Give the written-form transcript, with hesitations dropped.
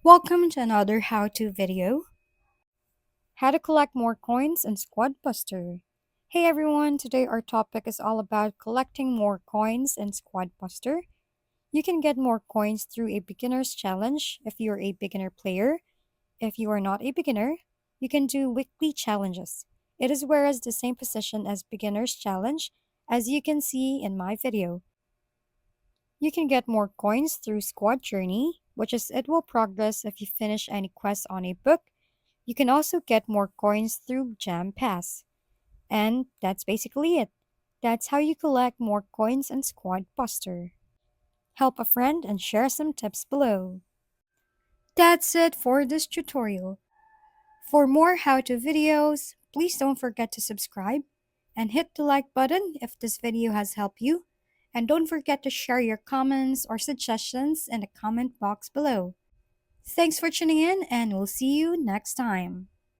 Welcome to another how-to video. How to collect more coins in Squad Buster. Hey everyone, today our topic is all about collecting more coins in Squad Buster. You can get more coins through a beginner's challenge if you're a beginner player. If you are not a beginner, you can do weekly challenges. It is whereas the same position as beginner's challenge as you can see in my video. You can get more coins through Squad Journey, which is it will progress if you finish any quest on a book. You can also get more coins through Jam Pass. And that's basically it. That's how you collect more coins in Squad Buster. Help a friend and share some tips below. That's it for this tutorial. For more how-to videos, please don't forget to subscribe and hit the like button if this video has helped you. And don't forget to share your comments or suggestions in the comment box below. Thanks for tuning in and we'll see you next time.